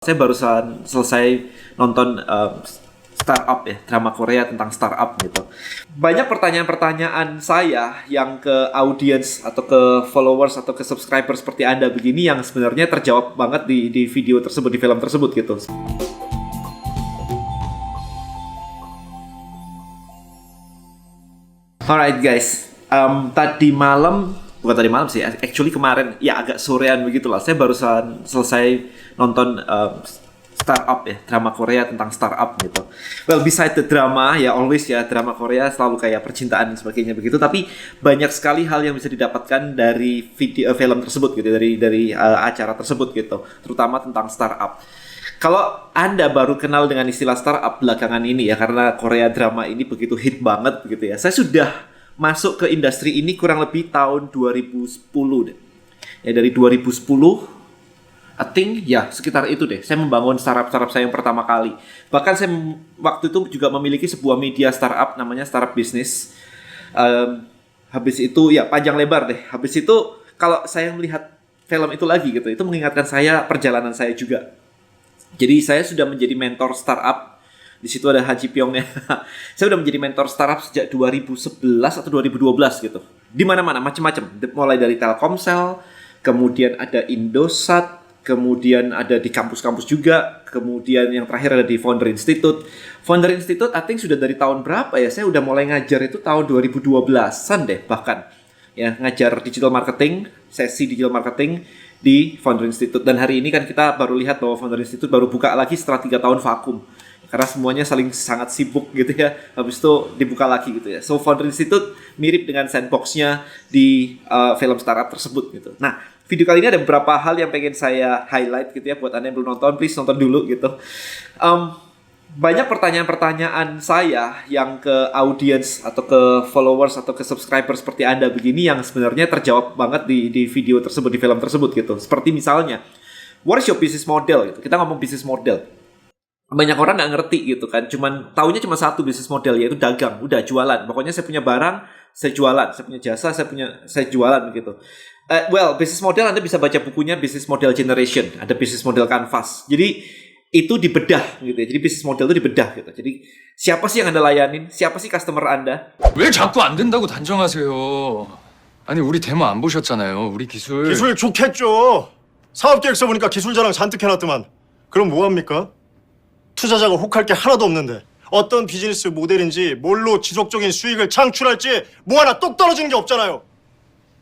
Saya barusan selesai nonton startup ya, drama Korea tentang startup gitu. Banyak pertanyaan-pertanyaan saya yang ke audiens atau ke followers atau ke subscriber seperti Anda begini yang sebenarnya terjawab banget di video tersebut, di film tersebut gitu. Alright guys, bukan tadi malam sih, actually kemarin, ya agak sorean begitulah. Saya barusan selesai nonton startup ya, drama Korea tentang startup gitu. Well, beside the drama, ya always ya, drama Korea selalu kayak percintaan dan sebagainya begitu. Tapi banyak sekali hal yang bisa didapatkan dari film tersebut gitu, dari acara tersebut gitu, terutama tentang startup. Kalau Anda baru kenal dengan istilah startup belakangan ini ya, karena Korea drama ini begitu hit banget begitu ya. Saya sudah masuk ke industri ini kurang lebih tahun 2010 deh. Ya dari 2010, I think ya sekitar itu deh. Saya membangun startup saya yang pertama kali. Bahkan saya waktu itu juga memiliki sebuah media startup namanya Startup Business. Habis itu ya panjang lebar deh. Habis itu kalau saya melihat film itu lagi gitu, itu mengingatkan saya perjalanan saya juga. Jadi saya sudah menjadi mentor startup. Di situ ada Haji Pyongnya. Saya sudah menjadi mentor startup sejak 2011 atau 2012 gitu. Di mana-mana macam-macam. Mulai dari Telkomsel, kemudian ada Indosat, kemudian ada di kampus-kampus juga, kemudian yang terakhir ada di Founder Institute. Founder Institute I think sudah dari tahun berapa ya? Saya udah mulai ngajar itu tahun 2012-an deh bahkan. Ya, ngajar digital marketing, sesi digital marketing di Founder Institute. Dan hari ini kan kita baru lihat bahwa Founder Institute baru buka lagi setelah 3 tahun vakum. Karena semuanya saling sangat sibuk gitu ya. Habis itu dibuka lagi gitu ya. So Founder Institute mirip dengan sandbox-nya di film startup tersebut gitu. Nah, video kali ini ada beberapa hal yang pengen saya highlight gitu ya. Buat Anda yang belum nonton, please nonton dulu gitu. Banyak pertanyaan-pertanyaan saya yang ke audiens atau ke followers atau ke subscriber seperti Anda begini yang sebenarnya terjawab banget di video tersebut, di film tersebut gitu. Seperti misalnya, what is your business model gitu. Kita ngomong business model. Banyak orang nggak ngerti gitu kan, taunya cuma satu business model, yaitu dagang, udah jualan. Pokoknya saya punya barang, saya jualan, saya punya jasa, saya jualan begitu. Well, business model Anda bisa baca bukunya Business Model Generation, ada business model Canvas. Jadi itu dibedah gitu ya. Jadi business model itu dibedah gitu. Jadi siapa sih yang Anda layanin? Siapa sih customer Anda? 왜 자꾸 안 된다고 단정하세요? 아니 우리 데모 안 보셨잖아요. 우리 기술. 기술 좋겠죠. 사업계획서 보니까 기술 자랑 잔뜩 해놨더만. 그럼 뭐합니까? 투자자가 혹할 게 하나도 없는데 어떤 비즈니스 모델인지 뭘로 지속적인 수익을 창출할지 뭐 하나 똑 떨어지는 게 없잖아요.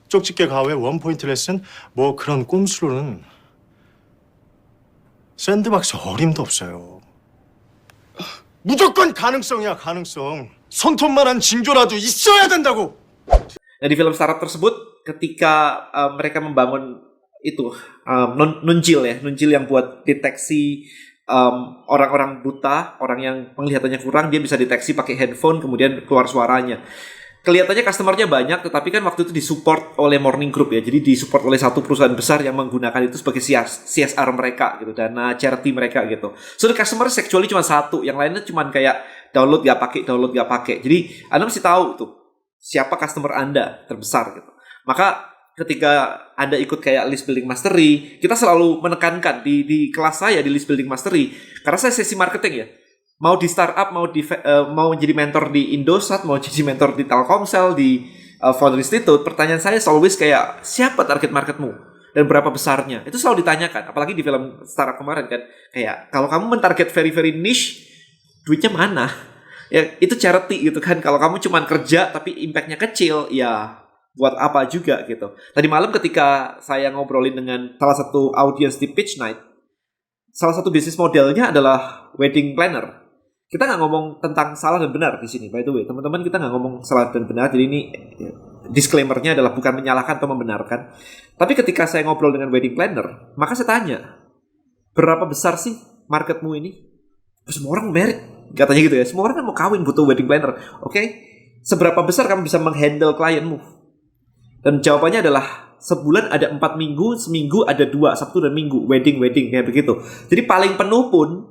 쪽집게 가외 원포인트 레슨 뭐 그런 꼼수로는 샌드박스 어림도 없어요. 무조건 가능성이야, 가능성. 손톱만한 징조라도 있어야 된다고. Nah, di film startup tersebut ketika mereka membangun itu nunjil yang buat deteksi orang-orang buta, orang yang penglihatannya kurang, dia bisa deteksi pakai handphone kemudian keluar suaranya. Kelihatannya customernya banyak, tetapi kan waktu itu disupport oleh Morning Group ya. Jadi disupport oleh satu perusahaan besar yang menggunakan itu sebagai CSR mereka gitu, dana charity mereka gitu. So the customer actually cuma satu, yang lainnya cuma kayak download gak pakai. Jadi Anda mesti tahu tuh siapa customer Anda terbesar gitu. Maka ketika Anda ikut kayak list building mastery, kita selalu menekankan di kelas saya di list building mastery, karena saya sesi marketing ya. Mau di startup, mau jadi mentor di Indosat, mau jadi mentor di Telkomsel, di Founder Institute, pertanyaan saya always kayak, siapa target marketmu? Dan berapa besarnya? Itu selalu ditanyakan. Apalagi di film startup kemarin kan. Kayak, kalau kamu mentarget very niche, duitnya mana? Ya, itu charity gitu kan. Kalau kamu cuma kerja, tapi impact-nya kecil, ya buat apa juga gitu. Tadi malam ketika saya ngobrolin dengan salah satu audiens di Pitch Night, salah satu bisnis modelnya adalah wedding planner. Kita nggak ngomong tentang salah dan benar di sini, by the way, teman-teman, kita nggak ngomong salah dan benar. Jadi ini disclaimer-nya adalah bukan menyalahkan atau membenarkan. Tapi ketika saya ngobrol dengan wedding planner, maka saya tanya, berapa besar sih marketmu ini? Semua orang merit, katanya gitu ya. Semua orang kan mau kawin butuh wedding planner, oke? Seberapa besar kamu bisa menghandle klienmu? Dan jawabannya adalah sebulan ada 4 minggu, seminggu ada 2, Sabtu dan Minggu, wedding kayak begitu. Jadi paling penuh pun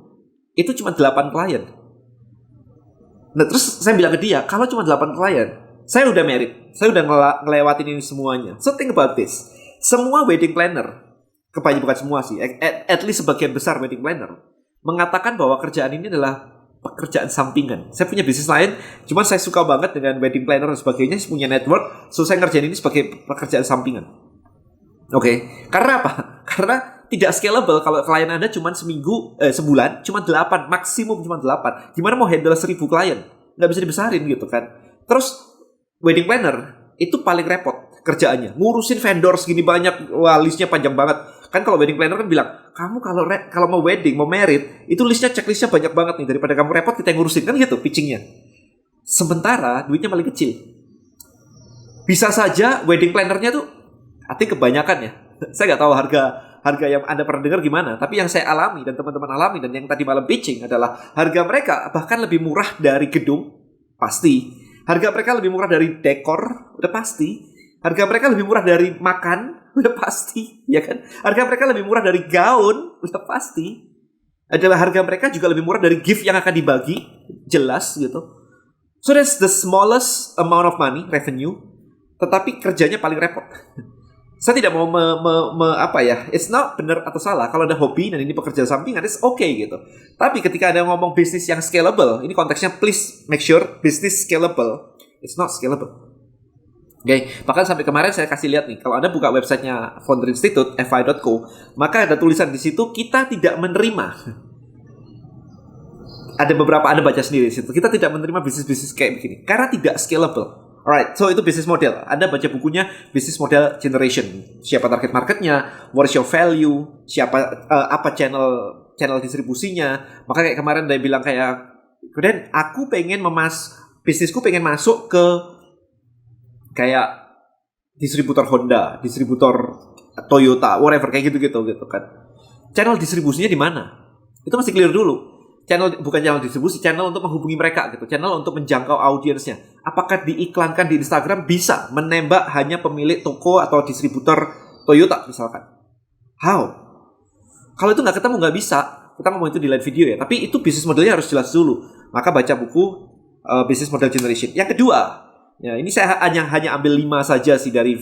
itu cuma 8 klien. Nah, terus saya bilang ke dia, kalau cuma 8 klien, saya udah merit, saya udah ngelewatin ini semuanya. So think about this. Semua wedding planner kebanyakan bukan semua sih, at least sebagian besar wedding planner mengatakan bahwa kerjaan ini adalah pekerjaan sampingan. Saya punya bisnis lain, cuman saya suka banget dengan wedding planner dan sebagainya, saya punya network, so saya ngerjain ini sebagai pekerjaan sampingan. Oke. Karena apa? Karena tidak scalable kalau klien Anda cuma sebulan cuma 8, maksimum cuma 8. Gimana mau handle 1000 klien? Nggak bisa dibesarin gitu kan. Terus wedding planner itu paling repot kerjaannya. Ngurusin vendor segini banyak, wah listnya panjang banget. Kan kalau wedding planner kan bilang, kamu kalau mau wedding, mau married, itu checklistnya banyak banget nih, daripada kamu repot kita yang ngurusin, kan gitu pitchingnya. Sementara duitnya paling kecil. Bisa saja wedding plannernya tuh, artinya kebanyakan ya. Saya nggak tahu harga yang Anda pernah dengar gimana, tapi yang saya alami dan teman-teman alami dan yang tadi malam pitching adalah harga mereka bahkan lebih murah dari gedung, pasti. Harga mereka lebih murah dari dekor, udah pasti. Harga mereka lebih murah dari makan, udah pasti, ya kan? Harga mereka lebih murah dari gaun, udah pasti. Harga mereka juga lebih murah dari gift yang akan dibagi, jelas gitu. So that's the smallest amount of money, revenue, tetapi kerjanya paling repot. Saya tidak mau it's not benar atau salah. Kalau ada hobi dan ini pekerjaan sampingan, it's okay gitu. Tapi ketika ada ngomong bisnis yang scalable, ini konteksnya please make sure bisnis scalable, it's not scalable. Oke, bahkan sampai kemarin saya kasih lihat nih, kalau Anda buka websitenya Founder Institute, fi.co, maka ada tulisan di situ, kita tidak menerima. Ada beberapa Anda baca sendiri di situ, kita tidak menerima bisnis-bisnis kayak begini, karena tidak scalable. Alright, so itu bisnis model. Anda baca bukunya Business Model Generation. Siapa target marketnya, what is your value, apa channel distribusinya. Maka kayak kemarin dia bilang kayak, kemudian bisnisku pengen masuk ke kayak distributor Honda, distributor Toyota, whatever kayak gitu kan. Channel distribusinya di mana? Itu masih clear dulu. Bukan channel distribusi, channel untuk menghubungi mereka gitu, channel untuk menjangkau audiensnya. Apakah diiklankan di Instagram bisa menembak hanya pemilik toko atau distributor Toyota misalkan? How? Kalau itu nggak ketemu nggak bisa. Kita ngomong itu di lain video ya. Tapi itu bisnis modelnya harus jelas dulu. Maka baca buku Business Model Generation. Yang kedua, ya ini saya hanya ambil 5 saja sih dari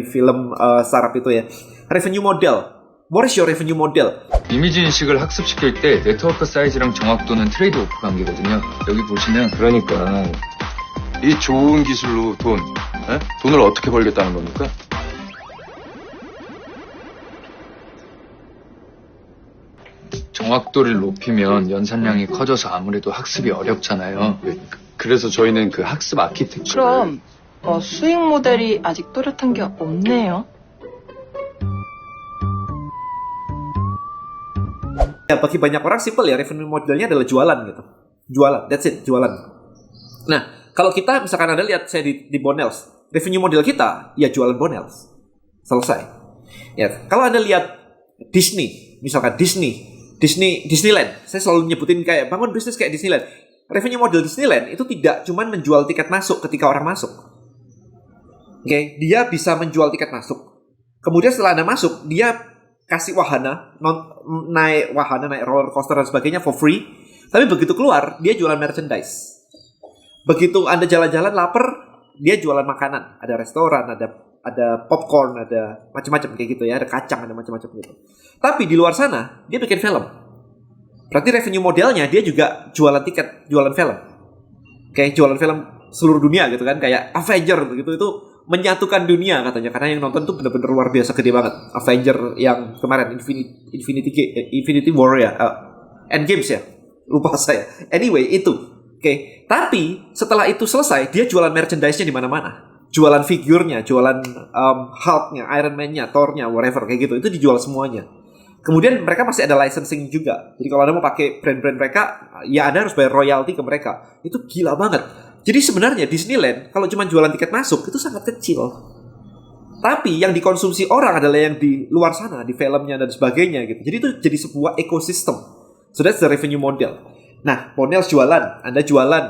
film startup itu ya. Revenue model. What is your revenue model? 이미지 인식을 학습시킬 때 네트워크 사이즈랑 정확도는 트레이드 오프 관계거든요. 여기 보시면 그러니까 이 좋은 기술로 돈을 어떻게 벌겠다는 겁니까? 정확도를 높이면 연산량이 커져서 아무래도 학습이 어렵잖아요. 그래서 저희는 그 학습 아키텍처를 그럼 수익 모델이 아직 또렷한 게 없네요. Ya, bagi banyak orang simple ya, revenue modelnya adalah jualan gitu. Jualan, that's it, jualan. Nah, kalau kita misalkan Anda lihat saya di Bonels, revenue model kita ya jualan Bonels. Selesai. Ya, kalau Anda lihat Disney, misalkan Disneyland, saya selalu nyebutin kayak bangun bisnis kayak Disneyland. Revenue model Disneyland itu tidak cuma menjual tiket masuk ketika orang masuk. Oke, dia bisa menjual tiket masuk. Kemudian setelah Anda masuk, dia kasih naik roller coaster dan sebagainya for free. Tapi begitu keluar, dia jualan merchandise. Begitu Anda jalan-jalan lapar, dia jualan makanan. Ada restoran, ada popcorn, ada macam-macam kayak gitu ya, ada kacang, ada macam-macam gitu. Tapi di luar sana, dia bikin film. Berarti revenue modelnya dia juga jualan tiket, jualan film. Kayak jualan film seluruh dunia gitu kan, kayak Avenger begitu itu menyatukan dunia katanya, karena yang nonton tuh benar-benar luar biasa gede banget. Avenger yang kemarin Infinity War ya, Endgames ya, lupa saya. Anyway itu, oke. Tapi setelah itu selesai, dia jualan merchandise-nya di mana-mana, jualan figurnya, jualan Hulk-nya, Iron Man-nya, Thor-nya, whatever kayak gitu, itu dijual semuanya. Kemudian mereka masih ada licensing juga. Jadi kalau Anda mau pakai brand-brand mereka, ya Anda harus bayar royalti ke mereka. Itu gila banget. Jadi sebenarnya Disneyland kalau cuma jualan tiket masuk itu sangat kecil. Tapi yang dikonsumsi orang adalah yang di luar sana, di filmnya dan sebagainya gitu. Jadi itu jadi sebuah ekosistem. So that's the revenue model. Nah, Bonels jualan, Anda jualan,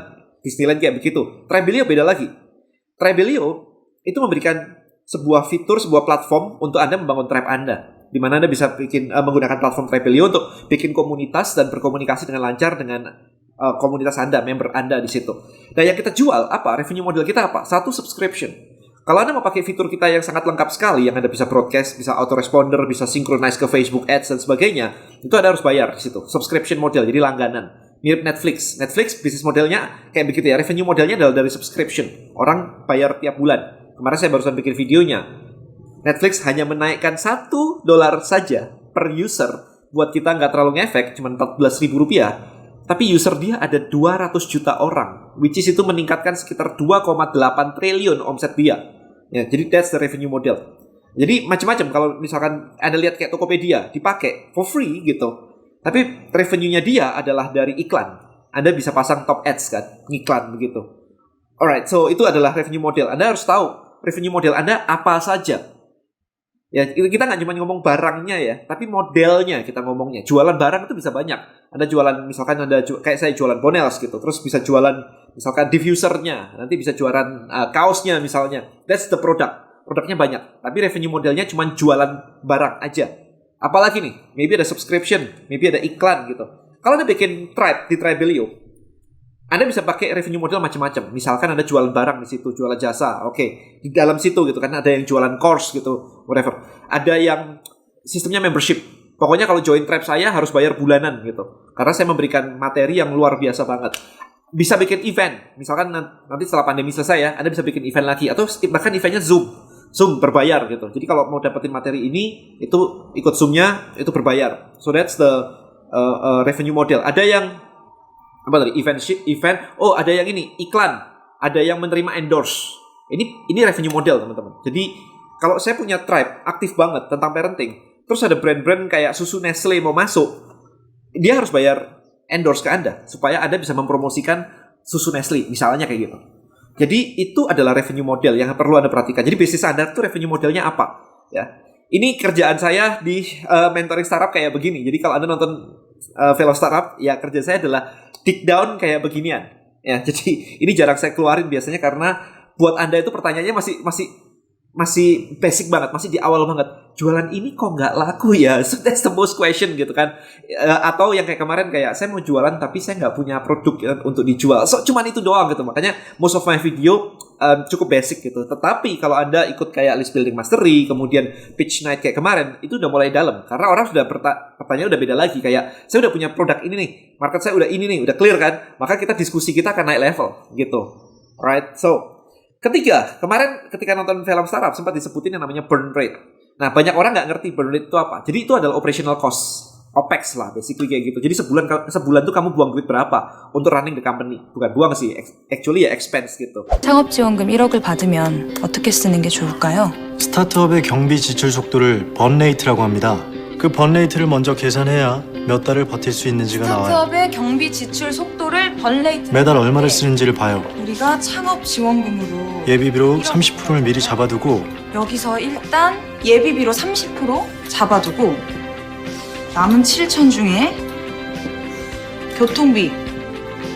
Disneyland kayak begitu. Trebelio beda lagi. Trebelio itu memberikan sebuah fitur, sebuah platform untuk Anda membangun tribe Anda. Di mana Anda bisa menggunakan platform Trebelio untuk bikin komunitas dan berkomunikasi dengan lancar dengan komunitas Anda, member Anda di situ. Nah, yang kita jual apa? Revenue model kita apa? Satu, subscription. Kalau Anda mau pakai fitur kita yang sangat lengkap sekali, yang Anda bisa broadcast, bisa autoresponder, bisa synchronize ke Facebook Ads dan sebagainya, itu Anda harus bayar di situ. Subscription model, jadi langganan. Mirip Netflix. Netflix bisnis modelnya kayak begitu ya. Revenue modelnya adalah dari subscription. Orang bayar tiap bulan. Kemarin saya barusan bikin videonya. Netflix hanya menaikkan $1 saja per user. Buat kita nggak terlalu ngefek, cuma Rp14.000. Tapi user dia ada 200 juta orang. Which is itu meningkatkan sekitar 2,8 triliun omset dia. Ya, jadi that's the revenue model. Jadi macam-macam kalau misalkan Anda lihat kayak Tokopedia dipakai for free gitu. Tapi revenue-nya dia adalah dari iklan. Anda bisa pasang top ads kan, ngiklan begitu. Alright, so itu adalah revenue model. Anda harus tahu revenue model Anda apa saja. Ya, kita nggak cuma ngomong barangnya ya, tapi modelnya kita ngomongnya. Jualan barang itu bisa banyak. Anda jualan, misalkan kayak saya jualan Bonels gitu, terus bisa jualan misalkan diffusernya, nanti bisa jualan kaosnya misalnya. That's the product. Produknya banyak, tapi revenue modelnya cuma jualan barang aja. Apalagi nih, maybe ada subscription, maybe ada iklan gitu. Kalau Anda bikin tribe di Tribelio, Anda bisa pakai revenue model macam-macam. Misalkan Anda jualan barang di situ, jualan jasa, oke. Di dalam situ gitu kan ada yang jualan course gitu, whatever. Ada yang sistemnya membership. Pokoknya kalau join tribe saya harus bayar bulanan gitu. Karena saya memberikan materi yang luar biasa banget. Bisa bikin event. Misalkan nanti setelah pandemi selesai ya, Anda bisa bikin event lagi. Atau bahkan eventnya Zoom berbayar gitu. Jadi kalau mau dapetin materi ini, itu ikut Zoom-nya, itu berbayar. So that's the revenue model. Ada yang apa tadi? Event. Oh, ada yang ini, iklan. Ada yang menerima endorse. Ini revenue model, teman-teman. Jadi kalau saya punya tribe aktif banget tentang parenting, terus ada brand-brand kayak susu Nestle mau masuk, dia harus bayar endorse ke Anda supaya Anda bisa mempromosikan susu Nestle, misalnya kayak gitu. Jadi itu adalah revenue model yang perlu Anda perhatikan. Jadi bisnis Anda tuh revenue modelnya apa? Ya, ini kerjaan saya di mentoring startup kayak begini. Jadi kalau Anda nonton Velo Startup, ya kerja saya adalah dig down kayak beginian. Ya, jadi ini jarang saya keluarin biasanya karena buat Anda itu pertanyaannya masih basic banget, masih di awal banget. Jualan ini kok nggak laku ya? So that's the most question gitu kan. Atau yang kayak kemarin kayak saya mau jualan tapi saya nggak punya produk ya, untuk dijual. So cuman itu doang gitu. Makanya most of my video cukup basic gitu. Tetapi kalau Anda ikut kayak list building mastery, kemudian pitch night kayak kemarin, itu udah mulai dalam. Karena orang sudah pertanyaan udah beda lagi. Kayak saya udah punya produk ini nih, market saya udah ini nih, udah clear kan. Maka kita diskusi kita akan naik level gitu. Alright, so ketiga, kemarin ketika nonton film startup sempat disebutin yang namanya burn rate. Nah, banyak orang nggak ngerti burn rate itu apa. Jadi itu adalah operational cost, OPEX lah, basically kayak gitu. Jadi sebulan tuh kamu buang duit berapa untuk running the company. Bukan buang sih, actually ya expense gitu. 창업지원금 1억을 받으면 어떻게 쓰는 게 좋을까요? 스타트업의 경비 지출 속도를 번 레이트라고 합니다. 그 번 레이트를 먼저 계산해야 몇 달을 버틸 수 있는지가 나와요. 스타트업의 경비 지출 속도를 번레이트 매달 얼마를 쓰는지를 봐요. 우리가 창업 지원금으로 예비비로 30%를 미리 잡아두고 여기서 일단 예비비로 30% 잡아두고 남은 7천 중에 교통비,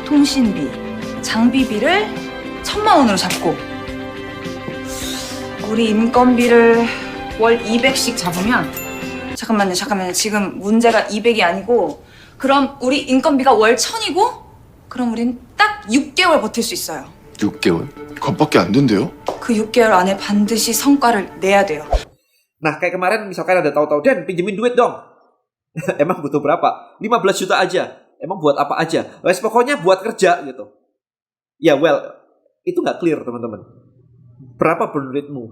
통신비, 장비비를 1,000만 원으로 잡고 우리 인건비를 월 200씩 잡으면 잠깐만요. 지금 문제가 200이 아니고 그럼 우리 인건비가 월 1,000이고 그럼 우린 딱 6개월 버틸 수 있어요. 6개월? 그것밖에 안 된대요? 그 6개월 안에 반드시 성과를 내야 돼요. Nah, kayak kemarin misalkan ada tahu-tahu, Dan, pinjemin duit dong. Emang butuh berapa? 15 juta aja. Emang buat apa aja? Wes pokoknya buat kerja gitu. Ya, well, itu nggak clear, teman-teman. Berapa burn rate-mu?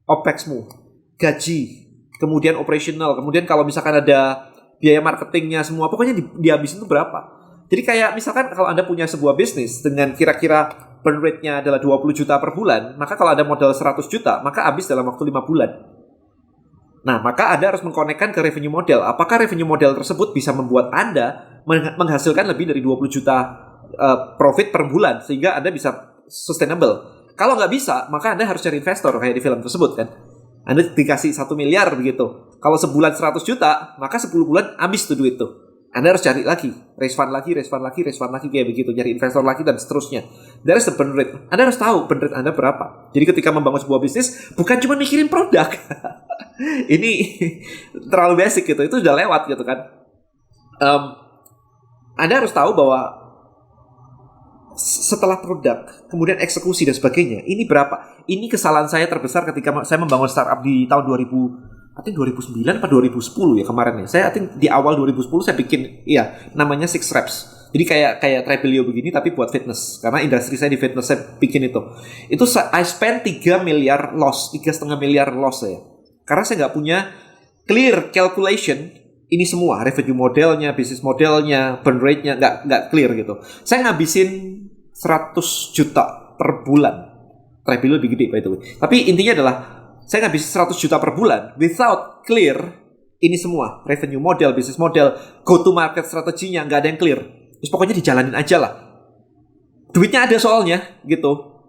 OPEX-mu? Gaji? Kemudian operational, kemudian kalau misalkan ada biaya marketingnya semua, pokoknya dihabisin itu berapa. Jadi kayak misalkan kalau Anda punya sebuah bisnis dengan kira-kira burn rate-nya adalah 20 juta per bulan, maka kalau ada modal 100 juta, maka habis dalam waktu 5 bulan. Nah, maka Anda harus mengkonekkan ke revenue model. Apakah revenue model tersebut bisa membuat Anda menghasilkan lebih dari 20 juta profit per bulan, sehingga Anda bisa sustainable. Kalau nggak bisa, maka Anda harus cari investor kayak di film tersebut kan. Anda dikasih 1 miliar begitu. Kalau sebulan 100 juta, maka 10 bulan habis tuh duit tuh. Anda harus cari lagi, raise fund lagi kayak begitu, nyari investor lagi dan seterusnya. Dari burn rate, Anda harus tahu burn rate Anda berapa. Jadi ketika membangun sebuah bisnis, bukan cuma mikirin produk. Ini terlalu basic gitu, itu udah lewat gitu kan. Anda harus tahu bahwa setelah produk, kemudian eksekusi dan sebagainya, ini berapa? ini kesalahan saya terbesar ketika saya membangun startup di tahun 2009 atau 2010 ya kemarin ya. Saya di awal 2010 saya bikin namanya 6 Reps. Jadi kayak Trebelio begini tapi buat fitness. Karena industri saya di fitness, saya bikin itu. Itu I spend 3,5 miliar loss ya. Karena saya nggak punya clear calculation ini semua, revenue modelnya, bisnis modelnya, burn rate-nya nggak clear gitu. Saya ngabisin 100 juta per bulan. Trebelio lebih gede by the way. Tapi intinya adalah saya ngabisin 100 juta per bulan without clear ini semua, revenue model, bisnis model, go to market strateginya nggak ada yang clear. Terus pokoknya dijalanin aja lah. Duitnya ada soalnya gitu.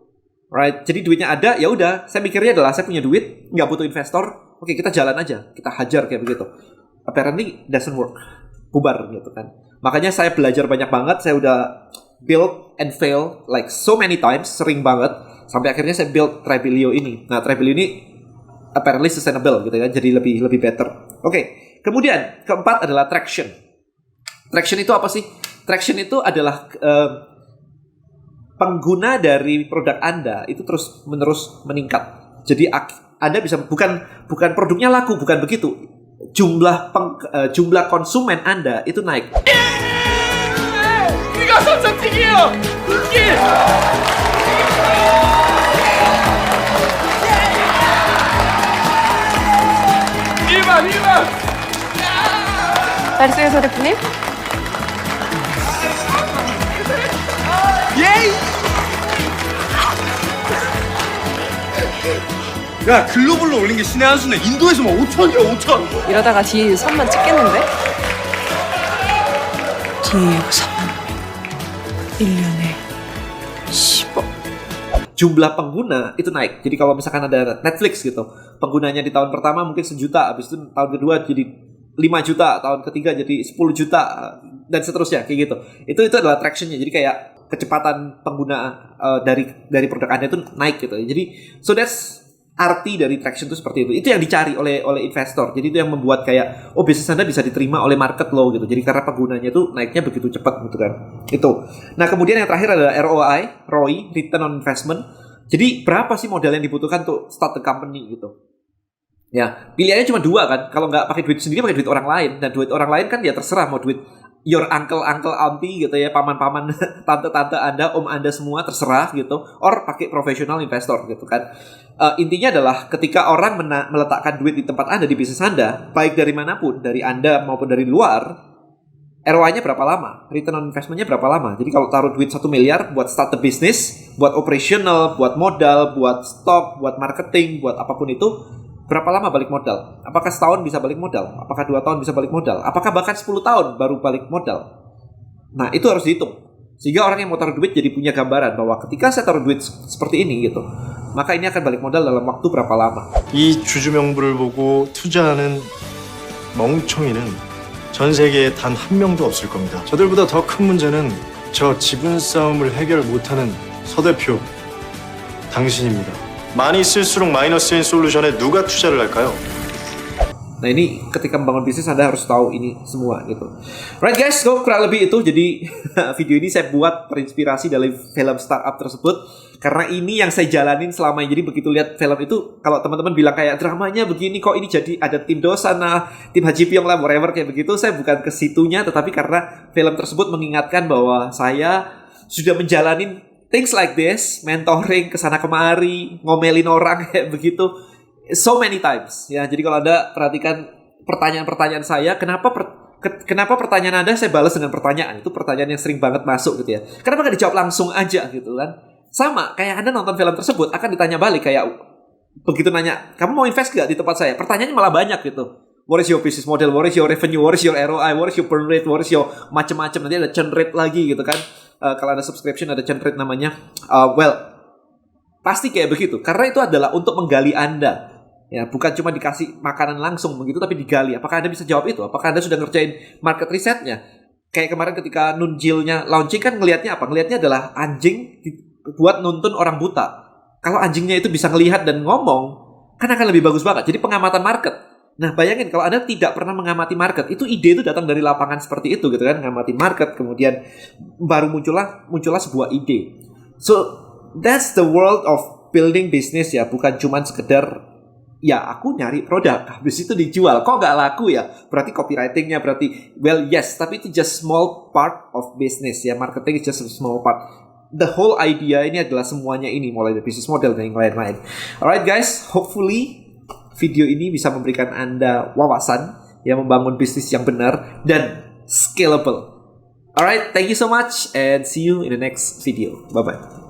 Right? Jadi duitnya ada, ya udah. Saya mikirnya adalah saya punya duit, nggak butuh investor. Oke, kita jalan aja, kita hajar kayak begitu. Apparently doesn't work, bubar gitu kan. Makanya saya belajar banyak banget. Saya udah build and fail like so many times, sering banget. Sampai akhirnya saya build Trebelio ini. Nah, Trebelio ini apparently sustainable gitu kan, jadi lebih better. Oke, kemudian keempat adalah traction. Traction itu apa sih? Traction itu adalah pengguna dari produk Anda itu terus menerus meningkat. Jadi Anda bisa bukan produknya laku, bukan begitu. Jumlah konsumen Anda itu naik. 네가 선착순이에요. 웃기. 일반. 말씀해서 대표님? 야, 글로벌로 올린 게 신의 한 수네. 인도에서만 5천이야, 5천. 이러다가 뒤에 선만 찍겠는데? Diego 1년에 10억. Jumlah pengguna itu naik. Jadi kalau misalkan ada Netflix gitu, penggunanya di tahun pertama mungkin 1 juta, habis itu tahun kedua jadi 5 juta, tahun ketiga jadi 10 juta, dan seterusnya kayak gitu. Itu adalah tractionnya. Jadi kayak kecepatan pengguna dari produk Anda itu naik gitu. Jadi so that's arti dari traction itu seperti itu. Itu yang dicari oleh investor. Jadi itu yang membuat kayak bisnis Anda bisa diterima oleh market low gitu. Jadi karena penggunanya itu naiknya begitu cepat gitu kan. Itu. Nah, kemudian yang terakhir adalah ROI, return on investment. Jadi berapa sih modal yang dibutuhkan untuk start the company gitu. Ya, pilihannya cuma 2 kan. Kalau nggak pakai duit sendiri, pakai duit orang lain. Dan duit orang lain kan ya terserah mau duit your uncle, auntie gitu ya, paman-paman, tante-tante Anda, om Anda semua terserah gitu. Or pakai professional investor gitu kan. Intinya adalah ketika orang meletakkan duit di tempat Anda, di bisnis Anda, baik dari manapun, dari Anda maupun dari luar, ROI-nya berapa lama? Return on investment-nya berapa lama? Jadi kalau taruh duit 1 miliar buat start the business, buat operational, buat modal, buat stock, buat marketing, buat apapun itu, berapa lama balik modal? Apakah setahun bisa balik modal? Apakah 2 tahun bisa balik modal? Apakah bahkan 10 tahun baru balik modal? Nah, itu harus dihitung. Sehingga orang yang mau taruh duit jadi punya gambaran bahwa ketika saya taruh duit seperti ini gitu, maka ini akan balik modal dalam waktu berapa lama. 이 주주명부를 보고 투자하는 멍청이는 전 세계에 단 한 명도 없을 겁니다. 저들보다 더 큰 문제는 저 지분 싸움을 해결 못하는 서 대표 당신입니다. 많이 쓸수록 마이너스인 솔루션에 누가 투자를 할까요? Nah, ini ketika membangun bisnis Anda harus tahu ini semua gitu. Right guys, kurang lebih itu. Jadi video ini saya buat terinspirasi dari film startup tersebut. Karena ini yang saya jalanin selama ini. Jadi begitu lihat film itu, kalau teman-teman bilang kayak dramanya begini, kok ini jadi ada tim Dosana, tim Haji Pyong lah, whatever kayak begitu. Saya bukan ke situnya, tetapi karena film tersebut mengingatkan bahwa saya sudah menjalanin things like this, mentoring kesana kemari, ngomelin orang kayak begitu. So many times ya. Jadi kalau Anda perhatikan pertanyaan-pertanyaan saya, kenapa pertanyaan Anda saya balas dengan pertanyaan? Itu pertanyaan yang sering banget masuk gitu ya. Kenapa nggak dijawab langsung aja gitu kan? Sama kayak Anda nonton film tersebut akan ditanya balik kayak begitu nanya, kamu mau invest gak di tempat saya? Pertanyaannya malah banyak gitu. What is your business model? What is your revenue? What is your ROI? What is your burn rate? What is your macam-macam? Nanti ada churn rate lagi gitu kan. Kalau ada subscription ada churn rate namanya. Pasti kayak begitu. Karena itu adalah untuk menggali Anda. Ya, bukan cuma dikasih makanan langsung begitu, tapi digali. Apakah Anda bisa jawab itu? Apakah Anda sudah ngerjain market risetnya? Kayak kemarin ketika Nunjilnya launching kan ngelihatnya apa? Ngelihatnya adalah anjing buat nuntun orang buta. Kalau anjingnya itu bisa ngelihat dan ngomong, kan akan lebih bagus banget. Jadi pengamatan market. Nah, bayangin kalau Anda tidak pernah mengamati market, itu ide itu datang dari lapangan seperti itu gitu kan, mengamati market, kemudian baru muncullah sebuah ide. So, that's the world of building bisnis ya, bukan cuman sekedar ya aku nyari produk, habis itu dijual, kok nggak laku ya? Berarti copywritingnya berarti, well yes, tapi itu just small part of business ya, marketing is just a small part. The whole idea ini adalah semuanya ini, mulai dari business model dan yang lain-lain. Alright guys, hopefully video ini bisa memberikan Anda wawasan yang membangun bisnis yang benar dan scalable. Alright, thank you so much and see you in the next video. Bye-bye.